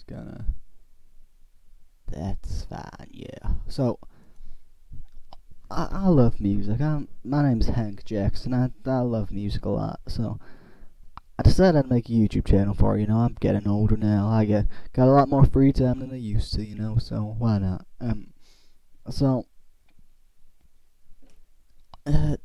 gonna. That's fine, yeah. So, I love music. My name's Hank Jackson. I love music a lot. So, I decided I'd make a YouTube channel for it. I'm getting older now. Got a lot more free time than I used to, so why not? So, uh,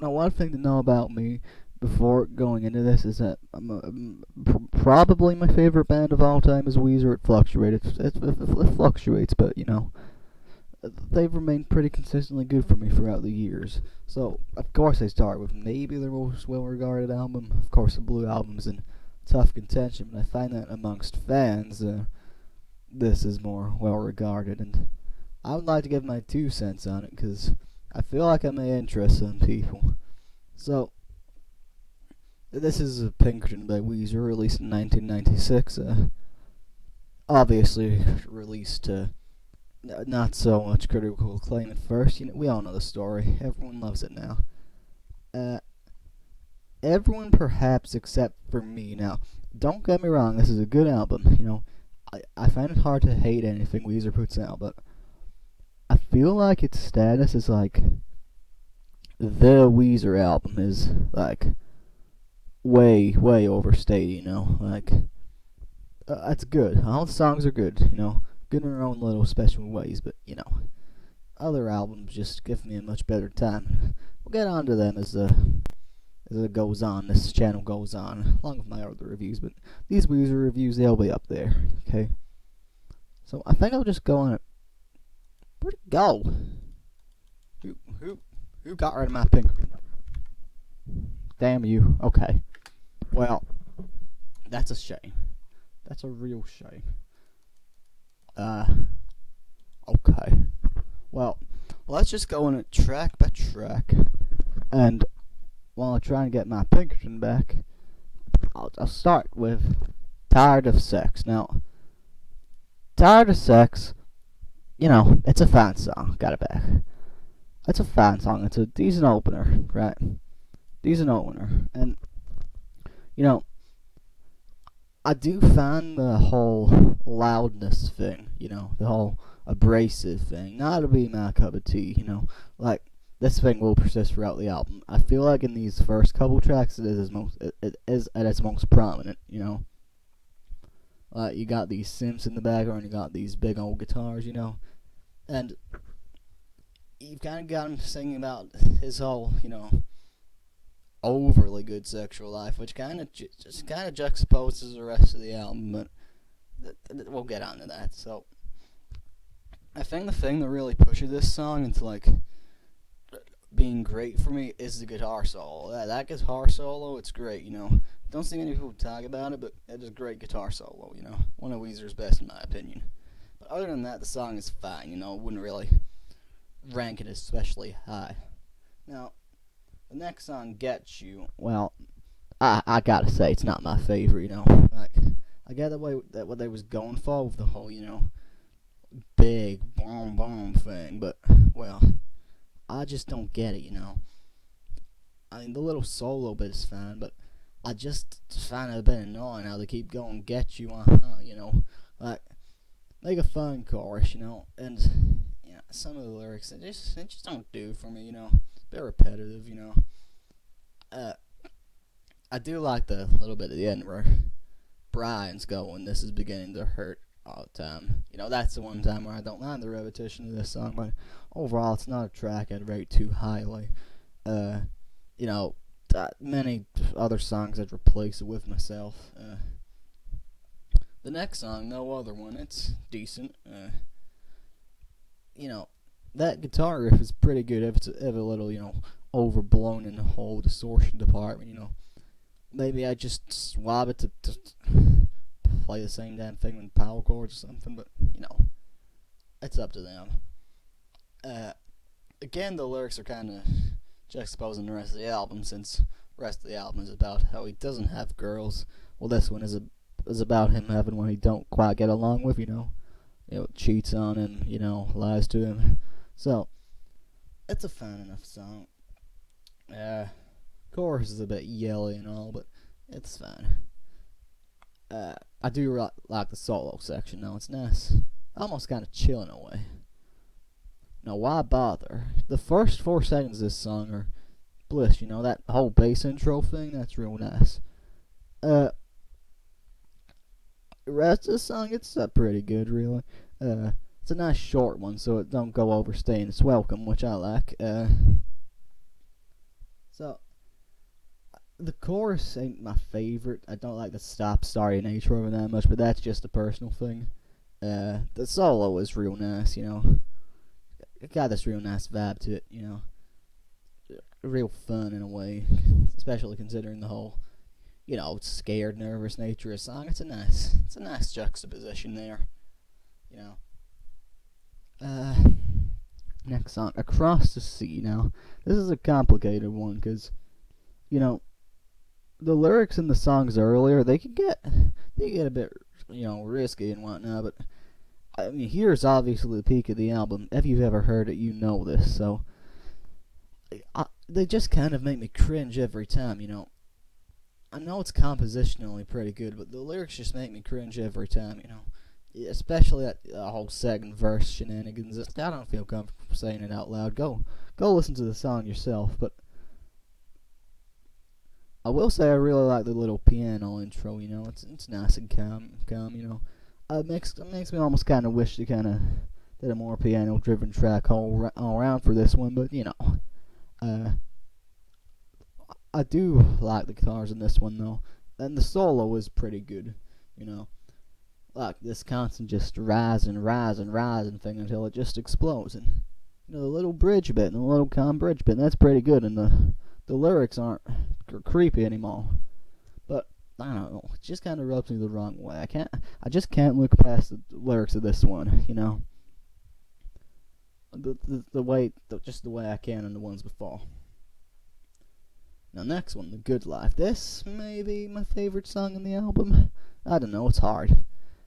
now one thing to know about me before going into this is that probably my favorite band of all time is Weezer. It fluctuates. It fluctuates, but they've remained pretty consistently good for me throughout the years. So, of course, I start with maybe their most well-regarded album. Of course, the Blue Album's in tough contention, but I find that amongst fans, this is more well-regarded, and I would like to give my 2 cents on it, because I feel like I may interest some people. So, this is Pinkerton by Weezer, released in 1996. Obviously, released to not so much critical acclaim at first. We all know the story. Everyone loves it now. Everyone perhaps except for me. Now, don't get me wrong, this is a good album. I find it hard to hate anything Weezer puts out, but I feel like its status is like the Weezer album is like way, way overstated, it's good. All the songs are good, good in their own little special ways, but, other albums just give me a much better time. We'll get on to them as it goes on, this channel goes on, along with my other reviews, but these Weezer reviews, they'll be up there, okay? So, I think I'll just go on it. Where'd it go? Who got rid of my Pinkerton? Damn you. Okay. Well, that's a shame. That's a real shame. Okay. Well, let's just go on it track by track. And while I try and get my Pinkerton back, I'll start with Tired of Sex. Now, Tired of Sex, it's a fine song. Got it back. It's a fine song. It's a decent opener, right? Decent opener. And, I do find the whole loudness thing, the whole abrasive thing, not to be my cup of tea, like, this thing will persist throughout the album. I feel like in these first couple tracks, it is at its most prominent, Like, you got these synths in the background, you got these big old guitars, and you've kind of got him singing about his whole, overly good sexual life, which kind of just kind of juxtaposes the rest of the album, but we'll get on to that. So, I think the thing that really pushes this song into, like, being great for me is the guitar solo. That guitar solo, it's great, Don't see many people talk about it, but it is a great guitar solo, One of Weezer's best, in my opinion. But other than that, the song is fine, Wouldn't really rank it especially high. Now, the next song, Get You, well, I gotta say, it's not my favorite, Like, I get that what they was going for with the whole, big boom boom thing, but, well, I just don't get it, I mean, the little solo bit is fine, but I just find it a bit annoying how they keep going, Get You, Like, make a fun chorus, and, some of the lyrics, it just don't do for me, a bit repetitive, I do like the little bit at the end where Brian's going, this is beginning to hurt all the time. That's the one time where I don't mind the repetition of this song, but overall, it's not a track I'd rate too highly. Many other songs I'd replace it with myself. The next song, No Other One, it's decent. That guitar riff is pretty good if it's a little, overblown in the whole distortion department, Maybe I just swab it to play the same damn thing with power chords or something, but, it's up to them. Again, the lyrics are kind of juxtaposing the rest of the album, since the rest of the album is about how he doesn't have girls. Well, this one is about him having one he don't quite get along with, cheats on him, lies to him. So, it's a fine enough song. Chorus is a bit yelly and all, but it's fine. I do like the solo section though. It's nice, almost kind of chill in a way. Now, why bother? The first 4 seconds of this song are bliss. You know that whole bass intro thing. That's real nice. The rest of the song, it's pretty good, really. It's a nice short one, so it don't go overstaying its welcome, which I like. So the chorus ain't my favorite. I don't like the stop-starty nature of it that much, but that's just a personal thing. The solo is real nice, you know. It got this real nice vibe to it, you know. Real fun in a way, especially considering the whole, you know, scared, nervous nature of the song. It's a nice juxtaposition there, you know. Next song, Across the Sea. Now, this is a complicated one because, you know, the lyrics in the songs earlier, they get a bit, you know, risky and whatnot, but I mean, here's obviously the peak of the album. If you've ever heard it, you know this. So they just kind of make me cringe every time, you know. I know it's compositionally pretty good, but the lyrics just make me cringe every time, you know. Especially that whole second verse shenanigans. I don't feel comfortable saying it out loud. Go listen to the song yourself. But I will say I really like the little piano intro. You know, it's nice and calm. You know, it makes me almost kind of wish they kind of did a more piano-driven track all around for this one. But you know, I do like the guitars in this one though, and the solo is pretty good. You know, like this constant just rising thing until it just explodes, and you know the little bridge bit and the little calm bridge bit. That's pretty good, and the lyrics aren't creepy anymore. But I don't know, it just kind of rubs me the wrong way. I just can't look past the lyrics of this one. You know, the way I can in the ones before. Now, next one, The Good Life. This may be my favorite song on the album. I don't know, it's hard.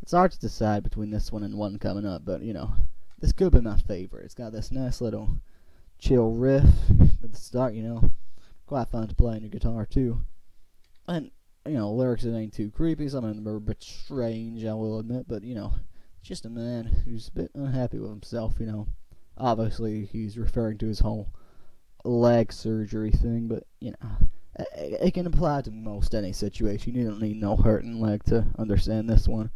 It's hard to decide between this one and one coming up, but, you know, this could be my favorite. It's got this nice little chill riff at the start, you know. Quite fun to play on your guitar, too. And, you know, lyrics that ain't too creepy. Some of them are a bit strange, I will admit, but, you know, just a man who's a bit unhappy with himself, you know. Obviously, he's referring to his whole leg surgery thing, but you know, it can apply to most any situation. You don't need no hurting leg to understand this one.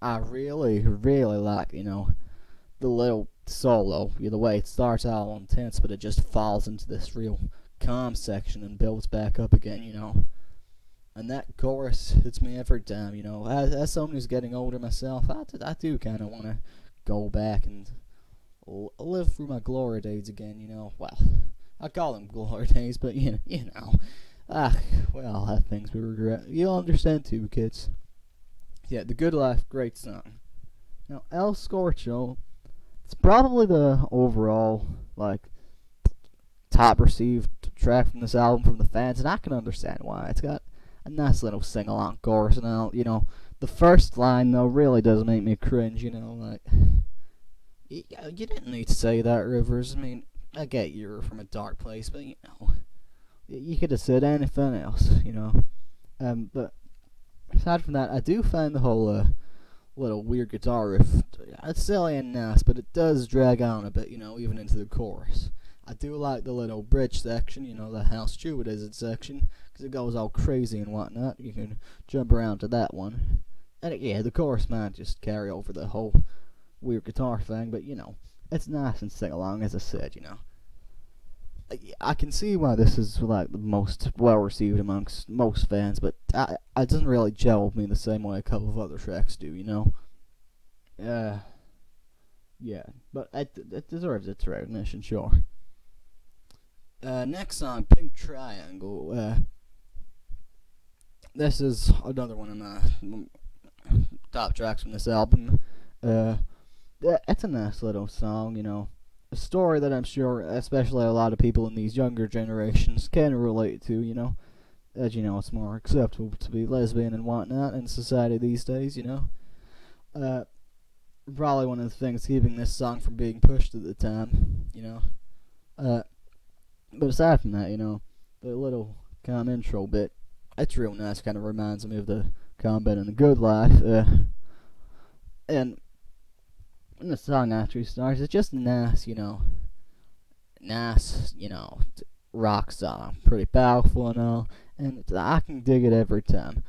I really like, you know, the little solo, the way it starts out all intense, but it just falls into this real calm section and builds back up again, you know. And that chorus hits me every time, you know. As someone who's getting older myself, I do kind of want to go back and live through my glory days again, you know. Well, I call them glory days, but you know. Well, I have things we regret. You'll understand too, kids. Yeah, The Good Life, great song. Now, El Scorcho, it's probably the overall, like, top received track from this album from the fans, and I can understand why. It's got a nice little sing-along chorus, and you know, the first line, though, really does make me cringe, you know, like, you didn't need to say that, Rivers. I mean, I get you're from a dark place, but, you know, you could have said anything else, you know. But aside from that, I do find the whole little weird guitar riff, it's silly and nice, but it does drag on a bit, you know, even into the chorus. I do like the little bridge section, you know, the How Stupid Is It section, because it goes all crazy and whatnot. You can jump around to that one. And yeah, the chorus might just carry over the whole weird guitar thing, but, you know, it's nice and sing along, as I said, you know. I can see why this is, like, the most well-received amongst most fans, but it doesn't really gel with me the same way a couple of other tracks do, you know. Yeah, but it deserves its recognition, sure. Next song, Pink Triangle. This is another one of my top tracks from this album. It's a nice little song, you know. A story that I'm sure, especially a lot of people in these younger generations, can relate to, you know. As you know, it's more acceptable to be lesbian and whatnot in society these days, you know. Probably one of the things keeping this song from being pushed at the time, you know. But aside from that, you know, the little calm intro bit, it's real nice. Kind of reminds me of the Combat and the Good Life. And when the song actually starts, it's just nice, rock song. Pretty powerful and all. And I can dig it every time.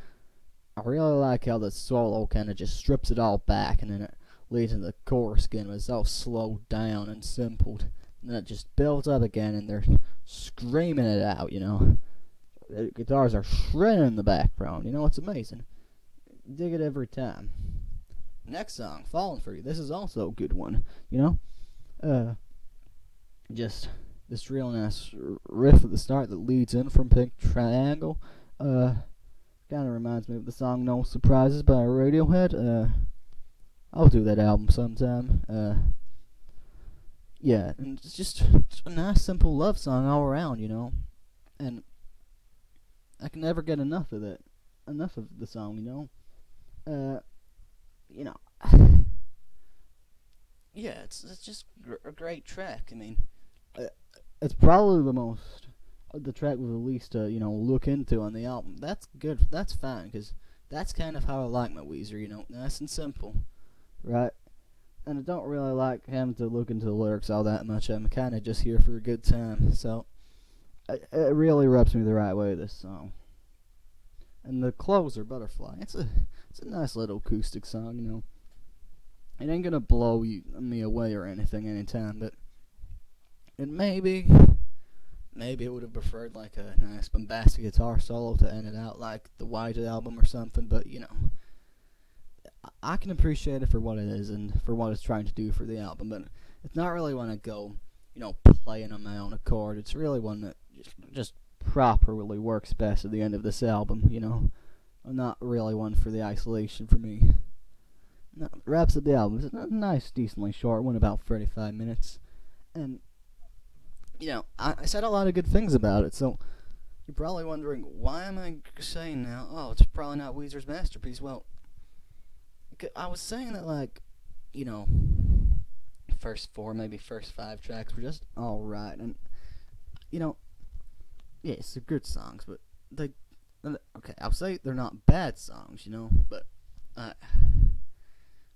I really like how the solo kind of just strips it all back, and then it leads into the chorus again, but it's all slowed down and simpled. And then it just builds up again, and they're screaming it out, The guitars are shredding in the background, it's amazing. Dig it every time. Next song, Falling For You. This is also a good one, Just this real nice riff at the start that leads in from Pink Triangle. Kind of reminds me of the song No Surprises by Radiohead. I'll do that album sometime. Yeah, and it's just a nice, simple love song all around, And I can never get enough of it. Enough of the song, Yeah, it's just a great track. I mean, it's probably the track with the least look into on the album. That's good. That's fine, because that's kind of how I like my Weezer. Nice and simple, right? And I don't really like having to look into the lyrics all that much. I'm kind of just here for a good time. So it really rubs me the right way, this song. And the closer, Butterfly. It's a nice little acoustic song. It ain't gonna blow me away or anything anytime, but it maybe it would have preferred like a nice bombastic guitar solo to end it out like the White Album or something, but I can appreciate it for what it is and for what it's trying to do for the album, but it's not really one I go, playing on my own accord. It's really one that just properly works best at the end of this album, Not really one for the isolation for me. No, wraps up the album. It's a nice, decently short one, about 35 minutes. And, I said a lot of good things about it, so you're probably wondering, why am I saying now, oh, it's probably not Weezer's masterpiece? Well, I was saying that, first 4, maybe first 5 tracks were just alright. And, yeah, it's good songs, but okay, I'll say they're not bad songs, but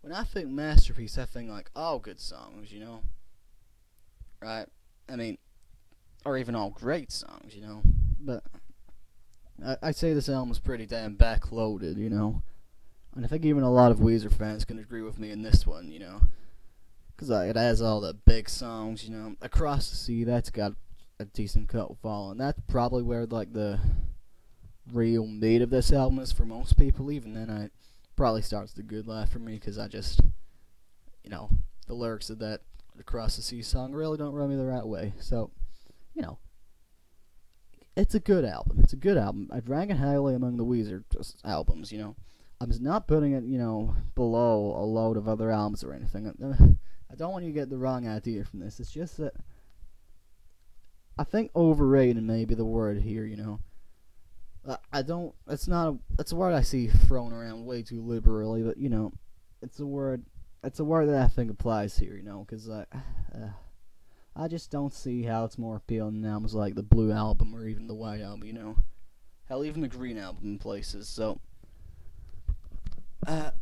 when I think masterpiece, I think all good songs, right? I mean, or even all great songs, but I say this album is pretty damn backloaded, and I think even a lot of Weezer fans can agree with me in this one, because it has all the big songs, Across the Sea, that's got a decent cult following. That's probably where the real meat of this album is for most people. Even then, it probably starts the Good Life for me, because I just, the lyrics of that Across the Sea song really don't rub me the right way. So, it's a good album. It's a good album. I'd rank it highly among the Weezer albums, I'm just not putting it, below a load of other albums or anything. I don't want you to get the wrong idea from this. It's just that I think overrated may be the word here, it's a word I see thrown around way too liberally, but, it's a word that I think applies here, because I just don't see how it's more appealing than albums like the Blue Album or even the White Album, Hell, even the Green Album in places. So,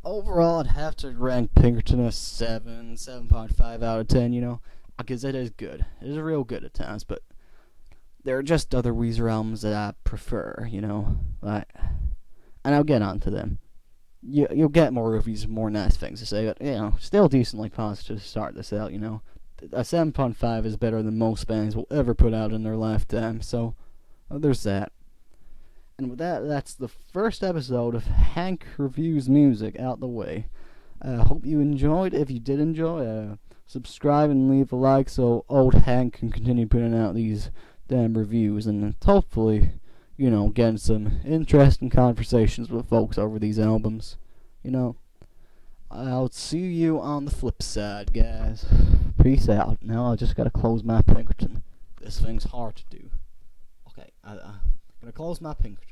overall, I'd have to rank Pinkerton a 7.5 out of 10, because it is good. It is real good at times, but there are just other Weezer albums that I prefer, and I'll get on to them. You'll get more reviews and more nice things to say, but, still decently positive to start this out, A 7.5 is better than most bands will ever put out in their lifetime, so there's that. And with that, that's the first episode of Hank Reviews Music out the way. Hope you enjoyed. If you did enjoy, subscribe and leave a like so old Hank can continue putting out these damn reviews, and hopefully, getting some interesting conversations with folks over these albums. I'll see you on the flip side, guys. Peace out. Now I just gotta close my Pinkerton. This thing's hard to do. Okay, I'm gonna close my Pinkerton.